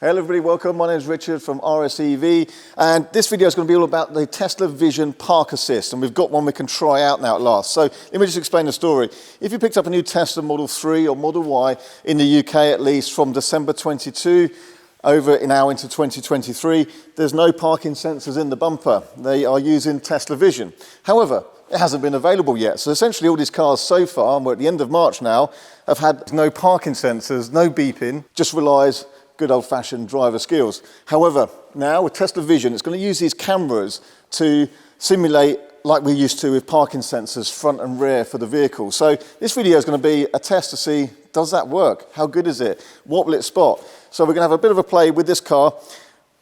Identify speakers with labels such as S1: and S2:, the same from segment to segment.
S1: Hello everybody, welcome. My name is Richard from RSEV, and this video is going to be all about the Tesla Vision Park Assist, and we've got one we can try out now at last. So let me just explain the story. If you picked up a new Tesla Model 3 or Model Y in the UK at least from December 22 over now into 2023, there's no parking sensors in the bumper. They are using Tesla Vision. However, it hasn't been available yet. So essentially all these cars so far, and we're at the end of March now, have had no parking sensors, no beeping, just relies good old-fashioned driver skills. However, now with Tesla Vision, it's going to use these cameras to simulate like we used to with parking sensors front and rear for the vehicle. So this video is going to be a test to see, does that work? How good is it? What will it spot? So we're going to have a bit of a play with this car.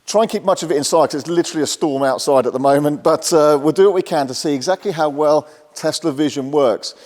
S1: Try and keep much of it inside because it's literally a storm outside at the moment, but we'll do what we can to see exactly how well Tesla Vision works.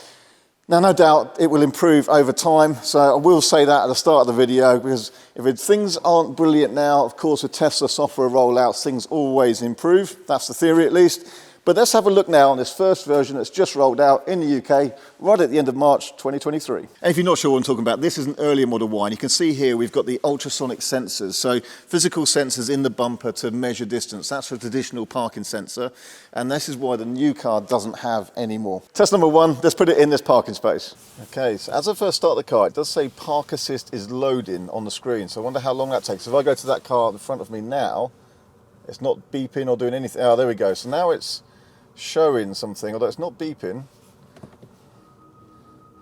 S1: Now, no doubt it will improve over time, so I will say that at the start of the video, because if things aren't brilliant now, of course with Tesla software rollouts, things always improve. That's the theory at least. But let's have a look now on this first version that's just rolled out in the UK, right at the end of March 2023. And if you're not sure what I'm talking about, this is an earlier Model Y, and you can see here we've got the ultrasonic sensors, so physical sensors in the bumper to measure distance. That's a traditional parking sensor, and this is why the new car doesn't have any more. Test number one, let's put it in this parking space. Okay, so as I first start the car, it does say Park Assist is loading on the screen, so I wonder how long that takes. If I go to that car in front of me now, it's not beeping or doing anything. Oh, there we go. So now it's showing something, although it's not beeping.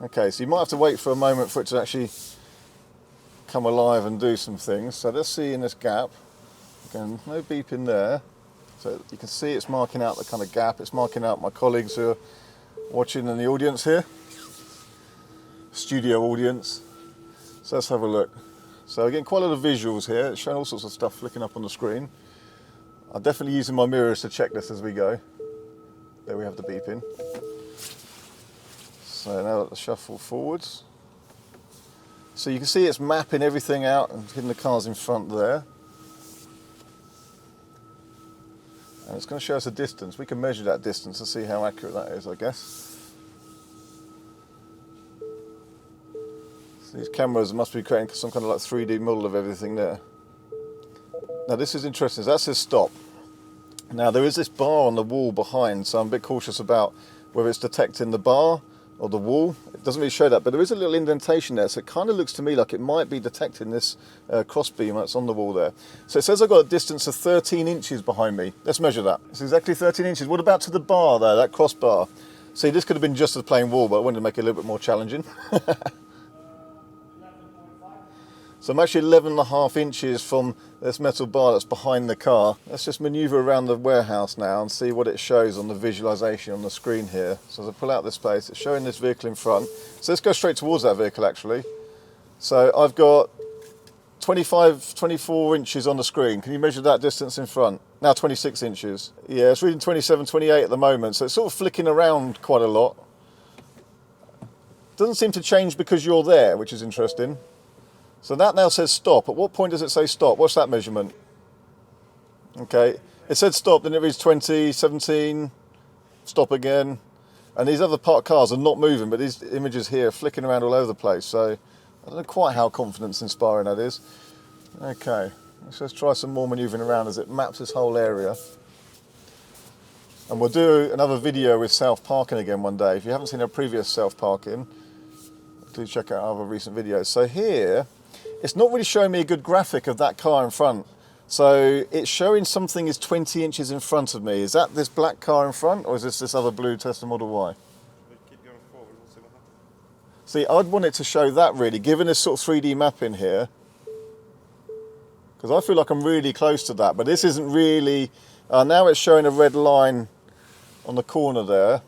S1: Okay, so you might have to wait for a moment for it to actually come alive and do some things. So let's see in this gap. Again, no beeping there. So you can see it's marking out the kind of gap. It's marking out my colleagues who are watching in the audience here. Studio audience. So let's have a look. So we're getting quite a lot of visuals here. It's showing all sorts of stuff flicking up on the screen. I'm definitely using my mirrors to check this as we go. There we have the beeping. So now let the shuffle forwards. So you can see it's mapping everything out and hitting the cars in front there. And it's going to show us a distance. We can measure that distance and see how accurate that is, I guess. So these cameras must be creating some kind of like 3D model of everything there. Now this is interesting. That says stop. Now there is this bar on the wall behind, so I'm a bit cautious about whether it's detecting the bar or the wall. It doesn't really show that, but there is a little indentation there, so it kind of looks to me like it might be detecting this crossbeam that's on the wall there. So it says I've got a distance of 13 inches behind me. Let's measure that. It's exactly 13 inches. What about to the bar there, that crossbar? See, this could have been just a plain wall, but I wanted to make it a little bit more challenging. So I'm actually 11.5 inches from this metal bar that's behind the car. Let's just maneuver around the warehouse now and see what it shows on the visualization on the screen here. So as I pull out this space, it's showing this vehicle in front. So let's go straight towards that vehicle actually. So I've got 24 inches on the screen. Can you measure that distance in front? Now 26 inches. Yeah, it's reading 27, 28 at the moment. So it's sort of flicking around quite a lot. Doesn't seem to change because you're there, which is interesting. So that now says stop. At what point does it say stop? What's that measurement? Okay, it said stop, then it reads 20, 17, stop again. And these other parked cars are not moving, but these images here are flicking around all over the place. So I don't know quite how confidence inspiring that is. Okay, let's just try some more maneuvering around as it maps this whole area. And we'll do another video with self-parking again one day. If you haven't seen our previous self-parking, do check out our other recent videos. So here, it's not really showing me a good graphic of that car in front. So it's showing something is 20 inches in front of me. Is that this black car in front, or is this other blue Tesla Model Y?
S2: Keep going forward, we'll see what happens.
S1: See, I'd want it to show that really, given this sort of 3D mapping here. Because I feel like I'm really close to that, but this isn't really... now it's showing a red line on the corner there.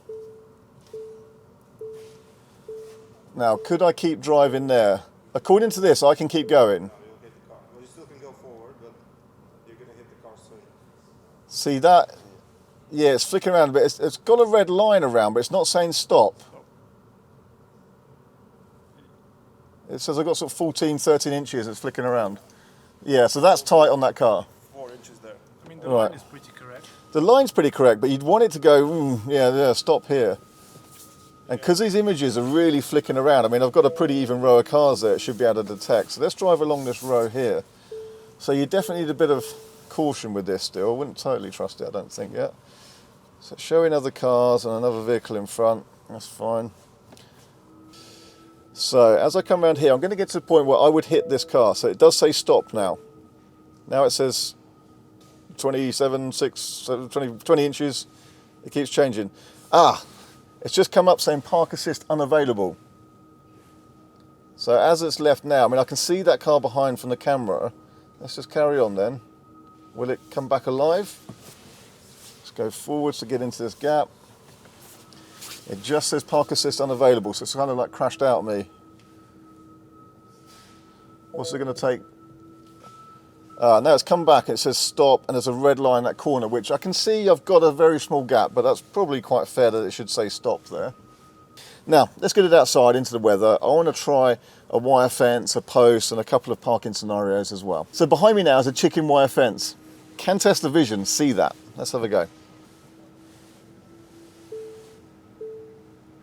S1: Now, could I keep driving there? According to this, I can keep going.
S2: You'll hit the car. Well, you still can go forward, but you're going to hit the car soon.
S1: See that? Yeah, it's flicking around a bit. It's got a red line around, but it's not saying stop. It says I've got sort of 14, 13 inches. It's flicking around. Yeah, so that's tight on that car.
S2: 4 inches there.
S3: I mean, the line is pretty correct.
S1: The line's pretty correct, but you'd want it to go, yeah, stop here. And because these images are really flicking around, I mean, I've got a pretty even row of cars there, it should be able to detect. So let's drive along this row here. So you definitely need a bit of caution with this still. I wouldn't totally trust it, I don't think, yet. So showing other cars and another vehicle in front, that's fine. So as I come around here, I'm going to get to the point where I would hit this car. So it does say stop now. Now it says 27, 6, 20 inches. It keeps changing. It's just come up saying park assist unavailable. So as it's left now, I mean, I can see that car behind from the camera. Let's just carry on then. Will it come back alive? Let's go forwards to get into this gap. It just says park assist unavailable, so it's kind of like crashed out at me. What's it going to take? Now it's come back and it says stop, and there's a red line in that corner, which I can see I've got a very small gap, but that's probably quite fair that it should say stop there. Now, let's get it outside into the weather. I want to try a wire fence, a post, and a couple of parking scenarios as well. So behind me now is a chicken wire fence. Can Tesla Vision see that? Let's have a go.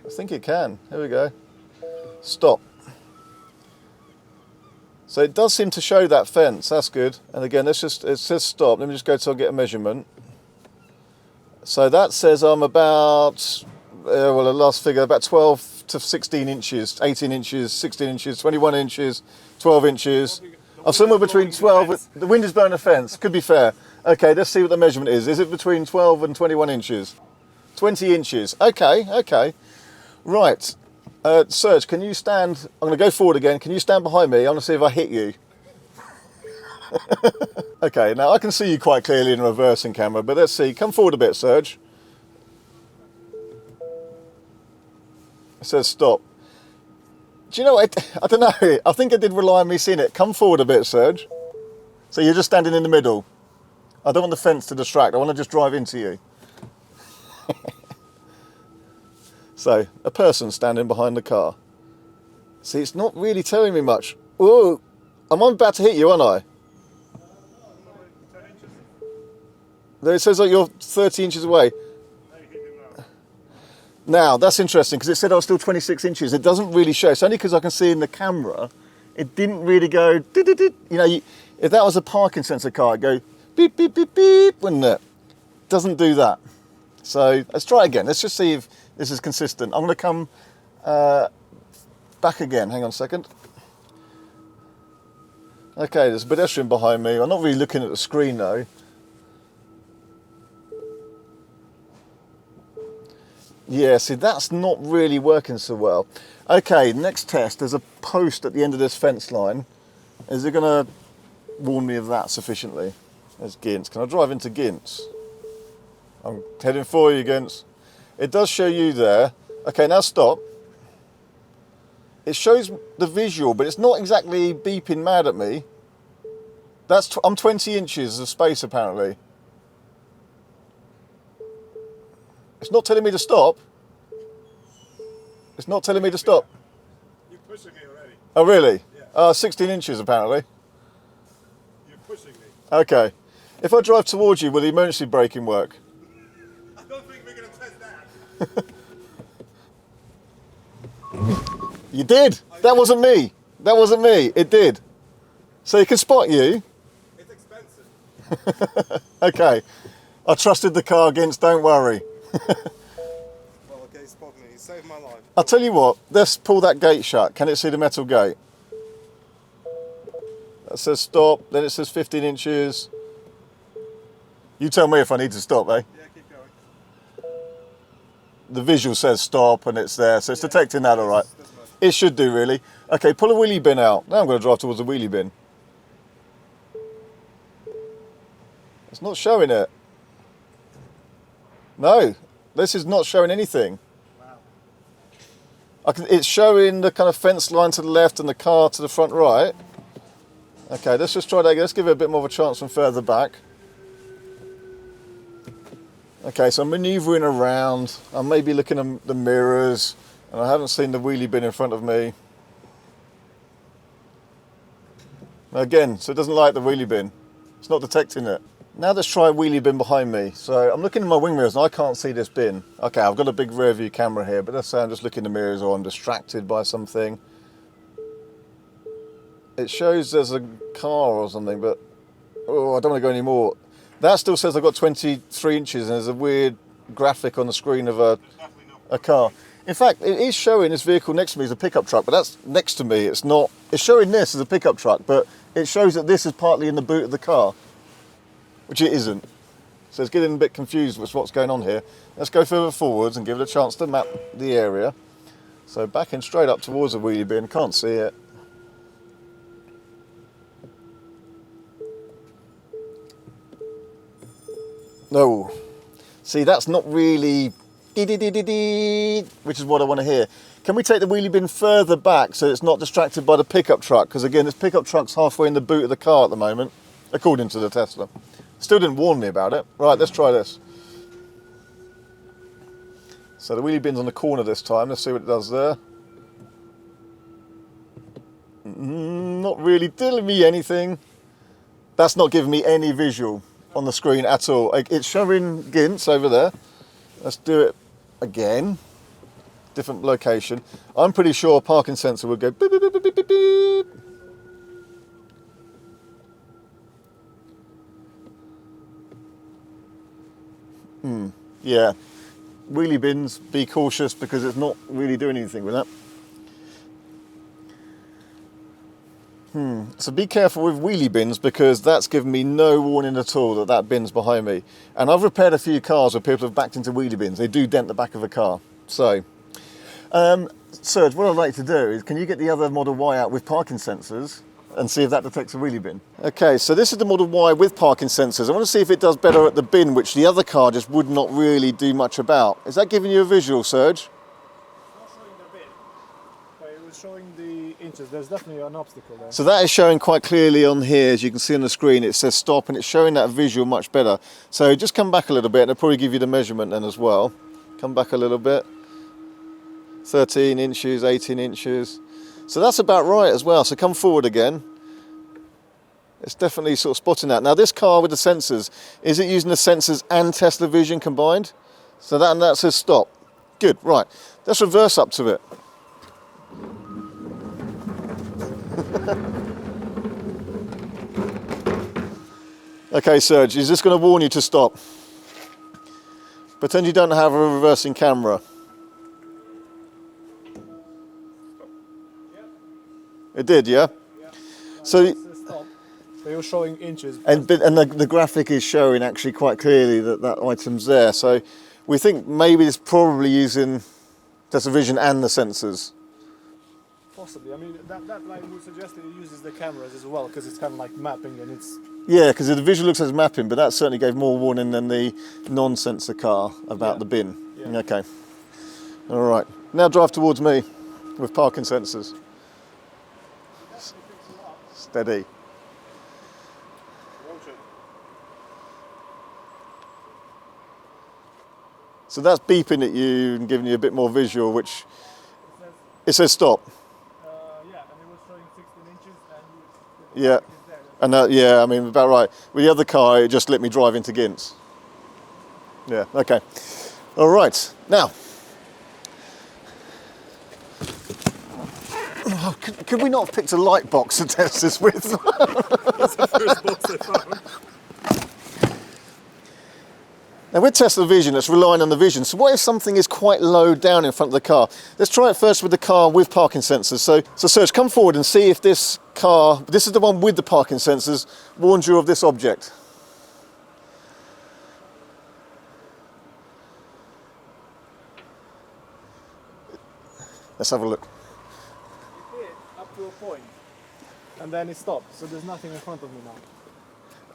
S1: I think it can. Here we go. Stop. So it does seem to show that fence. That's good. And again, it says stop. Let me just go till I get a measurement. So that says I'm about, the last figure, about 12 to 16 inches, 18 inches, 16 inches, 21 inches, 12 inches. I'm somewhere between 12. The wind is blowing the fence. Could be fair. Okay, let's see what the measurement is. Is it between 12 and 21 inches? 20 inches. Okay. Right. Serge, can you stand? I'm going to go forward again. Can you stand behind me? I want to see if I hit you. Okay, now I can see you quite clearly in a reversing camera, but let's see. Come forward a bit, Serge. It says stop. Do you know what? I don't know. I think I did rely on me seeing it. Come forward a bit, Serge. So you're just standing in the middle. I don't want the fence to distract. I want to just drive into you. So, a person standing behind the car. See, it's not really telling me much. Oh, I'm about to hit you, aren't I? There it says that you're 30 inches away. Now, that's interesting, because it said I was still 26 inches. It doesn't really show. It's only because I can see in the camera, it didn't really go, you know, if that was a parking sensor car, it'd go beep, beep, beep, beep, wouldn't it? Doesn't do that. So, let's try again. Let's just see if this is consistent. I'm going to come back again. Hang on a second. Okay, there's a pedestrian behind me. I'm not really looking at the screen though. Yeah, see, that's not really working so well. Okay, next test. There's a post at the end of this fence line. Is it going to warn me of that sufficiently? There's Gints. Can I drive into Gints? I'm heading for you, Gints. It does show you there. Okay, now stop. It shows the visual, but it's not exactly beeping mad at me. I'm 20 inches of space, apparently. It's not telling me to stop. It's not telling me to stop.
S2: You're pushing me already.
S1: Oh, really?
S2: Yeah.
S1: 16 inches, apparently.
S2: You're pushing me.
S1: Okay. If I drive towards you, will the emergency braking work?
S2: I don't think we're going to test that.
S1: You did. That wasn't me. That wasn't me. It did. So it can spot you.
S2: It's expensive.
S1: Okay. I trusted the car against, don't worry.
S2: Well, okay, spot me. It saved my life.
S1: I'll tell you what, let's pull that gate shut. Can it see the metal gate? That says stop, then it says 15 inches. You tell me if I need to stop, eh?
S2: Yeah, keep going.
S1: The visual says stop and it's there, so it's detecting that all right.
S2: That's much.
S1: It should do, really. Okay, pull a wheelie bin out. Now I'm going to drive towards the wheelie bin. It's not showing it. No, this is not showing anything.
S2: Wow.
S1: It's showing the kind of fence line to the left and the car to the front right. Okay, let's just try that again. Let's give it a bit more of a chance from further back. Okay, so I'm manoeuvring around. I may be looking at the mirrors, and I haven't seen the wheelie bin in front of me. Again, so it doesn't like the wheelie bin. It's not detecting it. Now let's try a wheelie bin behind me. So I'm looking in my wing mirrors and I can't see this bin. Okay, I've got a big rear view camera here, but let's say I'm just looking in the mirrors or I'm distracted by something. It shows there's a car or something, but Oh, I don't want to go any more. That still says I've got 23 inches and there's a weird graphic on the screen of a car. In fact, it is showing this vehicle next to me as a pickup truck, but that's next to me. It's not. It's showing this as a pickup truck, but it shows that this is partly in the boot of the car, which it isn't. So it's getting a bit confused with what's going on here. Let's go further forwards and give it a chance to map the area. So backing straight up towards the wheelie bin, can't see it. No. See, that's not really which is what I want to hear. Can we take the wheelie bin further back so it's not distracted by the pickup truck? Because again, this pickup truck's halfway in the boot of the car at the moment, according to the Tesla. Still didn't warn me about it. Right, let's try this. So the wheelie bin's on the corner this time. Let's see what it does there. Not really telling me anything. That's not giving me any visual on the screen at all. It's showing Gints over there. Let's do it again. Different location. I'm pretty sure a parking sensor would go beep, beep, beep, beep, beep, beep. Yeah. Wheelie bins, be cautious because it's not really doing anything with that. So be careful with wheelie bins because that's given me no warning at all that that bin's behind me. And I've repaired a few cars where people have backed into wheelie bins. They do dent the back of a car. So, Serge, what I'd like to do is, can you get the other Model Y out with parking sensors and see if that detects a wheelie bin? Okay, so this is the Model Y with parking sensors. I want to see if it does better at the bin, which the other car just would not really do much about. Is that giving you a visual, Serge?
S3: Not showing the bin, but it was showing the inches. There's definitely an obstacle there.
S1: So that is showing quite clearly on here, as you can see on the screen. It says stop and it's showing that visual much better. So just come back a little bit and it'll probably give you the measurement then as well. Come back a little bit. 13 inches, 18 inches. So that's about right as well. So come forward again. It's definitely sort of spotting that. Now this car with the sensors, is it using the sensors and Tesla Vision combined? So that says stop. Good, right. Let's reverse up to it. Okay, Serge, is this going to warn you to stop? Pretend you don't have a reversing camera. It did, yeah?
S3: Yeah.
S1: So,
S3: Stop. So you're showing inches.
S1: and the graphic is showing actually quite clearly that that item's there. So we think maybe it's probably using Tesla Vision and the sensors.
S3: Possibly. I mean, that line would suggest that it uses the cameras as well, because it's kind of like mapping and it's...
S1: Yeah, because the visual looks as mapping, but that certainly gave more warning than the non-sensor car about the bin.
S3: Yeah.
S1: Okay. All right. Now drive towards me with parking sensors. Steady. So that's beeping at you and giving you a bit more visual, which it says stop.
S3: Yeah, and it was showing 16 inches and...
S1: Yeah. And yeah, I mean, about right. With the other car, it just let me drive into Gints. Yeah, okay. All right, now. Oh, could we not have picked a light box to test this with?
S3: That's the first box I found.
S1: Now with Tesla Vision, it's relying on the vision. So what if something is quite low down in front of the car? Let's try it first with the car with parking sensors. So Serge, come forward and see if this car, this is the one with the parking sensors, warns you of this object. Let's have a look.
S3: It did up to a point, and then it stopped. So there's nothing in front of me now.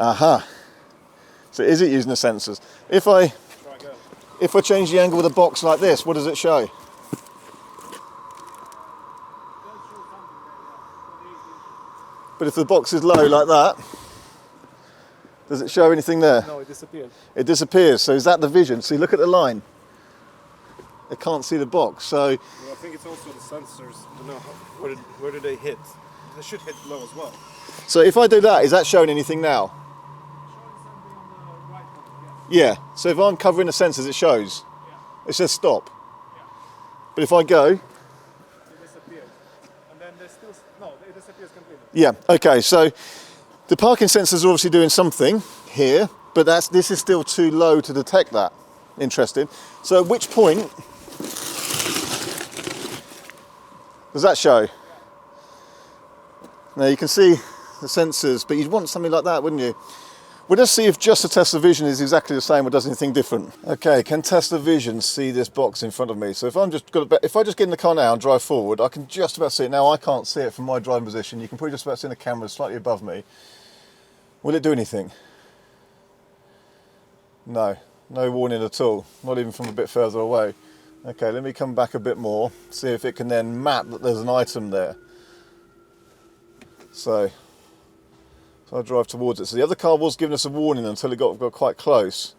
S1: Aha. So is it using the sensors? If I change the angle of the box like this, what does it show? But if the box is low like that, does it show anything there?
S3: No, it disappeared.
S1: It disappears. So is that the vision? See, look at the line. It can't see the box. So
S2: Well, I think it's also the sensors. To know where do they hit? They should hit low as well.
S1: so if I do that, is that showing anything now? Yeah. So if I'm covering the sensors, it shows. It says stop. But if I go,
S3: It disappears. And then there's still... No, it disappears completely.
S1: yeah. Okay. So The parking sensors are obviously doing something here, but this is still too low to detect that. Interesting. So at which point does that show? Now you can see the sensors, but you'd want something like that, wouldn't you? We'll just see if just the Tesla Vision is exactly the same or does anything different. Okay, can Tesla Vision see this box in front of me? So if I just get in the car now and drive forward, I can just about see it. Now I can't see it from my driving position. You can probably just about see the camera slightly above me. Will it do anything? No, no warning at all. Not even from a bit further away. Okay, let me come back a bit more, see if it can then map that there's an item there. So I drive towards it. So the other car was giving us a warning until it got quite close.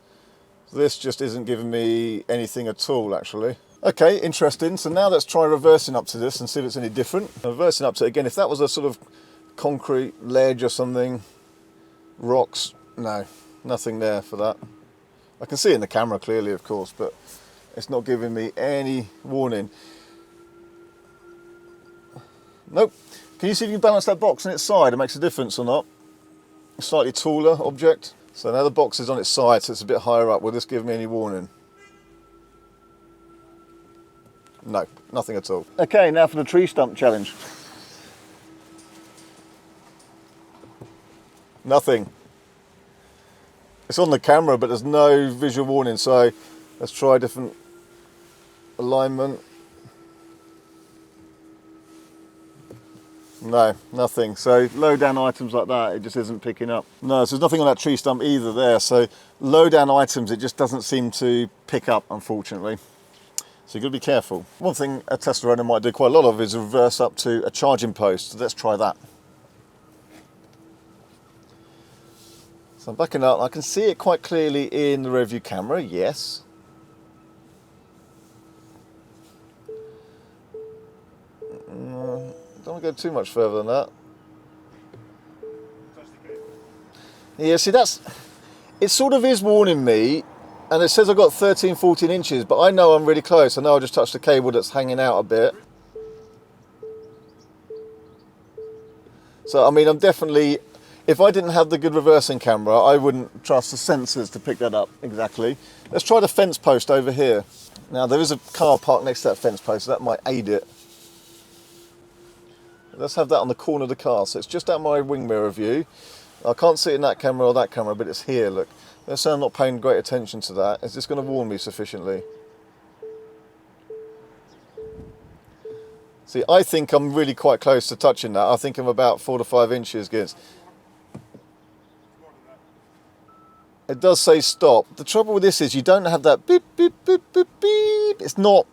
S1: This just isn't giving me anything at all, actually. Okay, interesting. So now let's try reversing up to this and see if it's any different. Reversing up to it again, if that was a sort of concrete ledge or something, rocks, no, nothing there for that. I can see it in the camera clearly, of course, but it's not giving me any warning. Nope. Can you see if you can balance that box on its side? It makes a difference or not? A slightly taller object. So now the box is on its side, so it's a bit higher up. Will this give me any warning? No, nothing at all. Okay, now for the tree stump challenge. Nothing. It's on the camera, but there's no visual warning. So let's try a different alignment. No, nothing. So low down items like that, it just isn't picking up. No, so there's nothing on that tree stump either there. So low down items, it just doesn't seem to pick up, unfortunately. So you've got to be careful. One thing a Tesla owner might do quite a lot of is reverse up to a charging post. So let's try that. So I'm backing up. I can see it quite clearly in the rear view camera, yes. Don't want to go too much further than that. Yeah, see it sort of is warning me, and it says I've got 13, 14 inches, but I know I'm really close. I know I just touched the cable that's hanging out a bit. So, I mean, I'm definitely, if I didn't have the good reversing camera, I wouldn't trust the sensors to pick that up exactly. Let's try the fence post over here. Now, there is a car parked next to that fence post, so that might aid it. Let's have that on the corner of the car, so it's just out my wing mirror view. I can't see it in that camera or that camera, but it's here, look. Let's say I'm not paying great attention to that. Is this going to warn me sufficiently? See, I think I'm really quite close to touching that. I think I'm about 4 to 5 inches against. It does say stop. The trouble with this is you don't have that beep, beep, beep, beep, beep. It's not...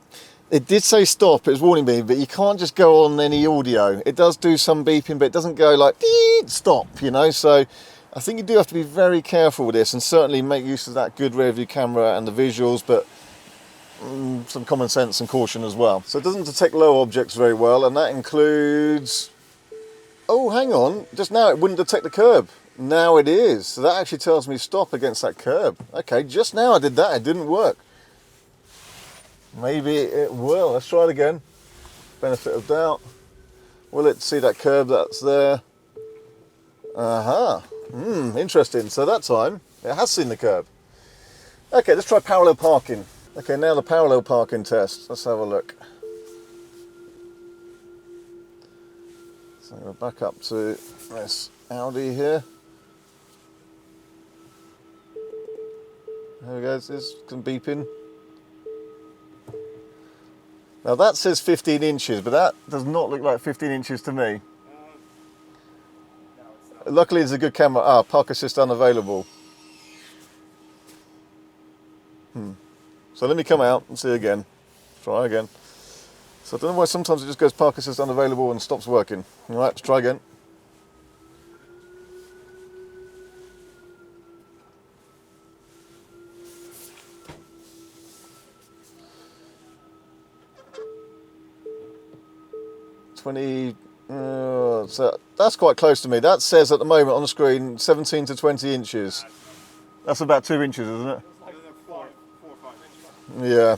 S1: It did say stop, it was warning me, but you can't just go on any audio. It does do some beeping, but it doesn't go like, stop, you know? So I think you do have to be very careful with this and certainly make use of that good rear view camera and the visuals, but some common sense and caution as well. So it doesn't detect low objects very well, and that includes... Oh, hang on, just now it wouldn't detect the curb. Now it is, so that actually tells me stop against that curb. Okay, just now I did that, it didn't work. Maybe it will. Let's try it again. Benefit of doubt. Will it see that curb that's there? Aha. Interesting. So that time it has seen the curb. Okay, let's try parallel parking. Okay, now the parallel parking test. Let's have a look. So I'm going to back up to this Audi here. There we go. There's some beeping. Now that says 15 inches, but that does not look like 15 inches to me. No, luckily it's a good camera. Park assist unavailable. So let me come out and see again. Try again. So I don't know why sometimes it just goes park assist unavailable and stops working. All right, let's try again. So that's quite close to me. That says at the moment on the screen 17 to 20 inches. That's about 2 inches, isn't it?
S2: Four or 5 inches.
S1: Yeah.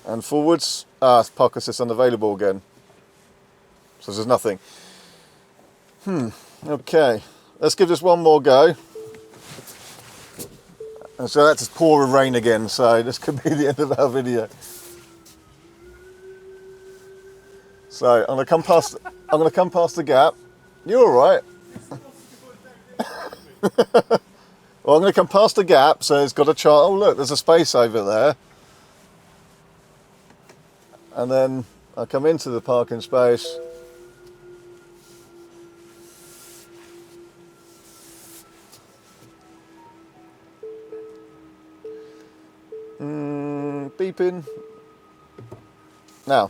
S1: And forwards, park assist unavailable again. So there's nothing. Okay, let's give this one more go. And so that's just pouring rain again, so this could be the end of our video. So I'm gonna come past the gap. You're all right. Well, I'm gonna come past the gap, so it's got a chart. Oh look, there's a space over there. And then I come into the parking space. Beeping. Now,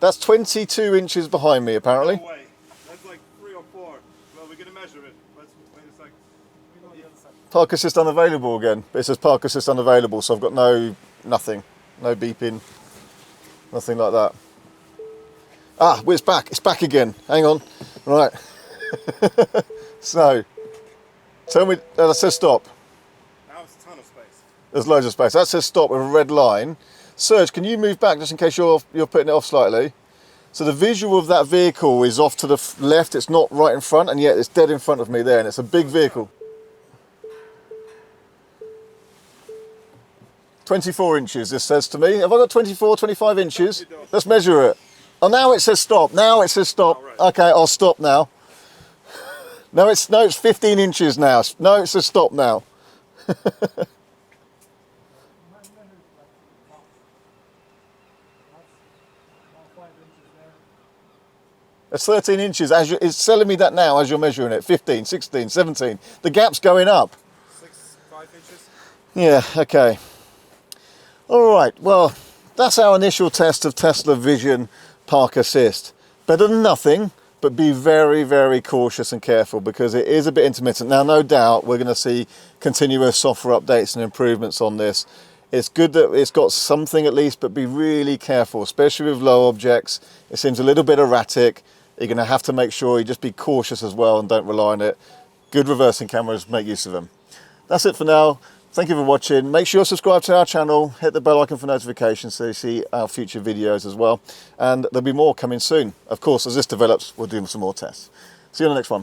S1: that's 22 inches behind me, apparently.
S2: No way. That's like 3 or 4. Well, we're gonna measure it. Let's wait a sec.
S1: Park assist unavailable again. It says park assist unavailable, so I've got nothing. No beeping. Nothing like that. Ah, well, it's back. It's back again. Hang on. Right. So, tell me, that says stop.
S2: Now it's a ton of space.
S1: There's loads of space. That says stop with a red line. Serge, can you move back just in case you're putting it off slightly? So the visual of that vehicle is off to the left. It's not right in front, and yet it's dead in front of me there, and it's a big vehicle. 24 inches, this says to me. Have I got 24, 25 inches? Let's measure it. Oh, now it says stop. Now it says stop. Okay, I'll stop now. No, it's 15 inches now. No, it says stop now. It's 13 inches. It's telling me that now as you're measuring it. 15, 16, 17. The gap's going up.
S2: 5 inches.
S1: Yeah, okay. All right, well, that's our initial test of Tesla Vision Park Assist. Better than nothing, but be very, very cautious and careful because it is a bit intermittent. Now, no doubt we're going to see continuous software updates and improvements on this. It's good that it's got something at least, but be really careful, especially with low objects. It seems a little bit erratic. You're going to have to make sure you just be cautious as well and don't rely on it. Good reversing cameras, make use of them. That's it for now. Thank you for watching. Make sure you subscribe to our channel, hit the bell icon for notifications so you see our future videos as well. And there'll be more coming soon. Of course, as this develops, we'll do some more tests. See you on the next one.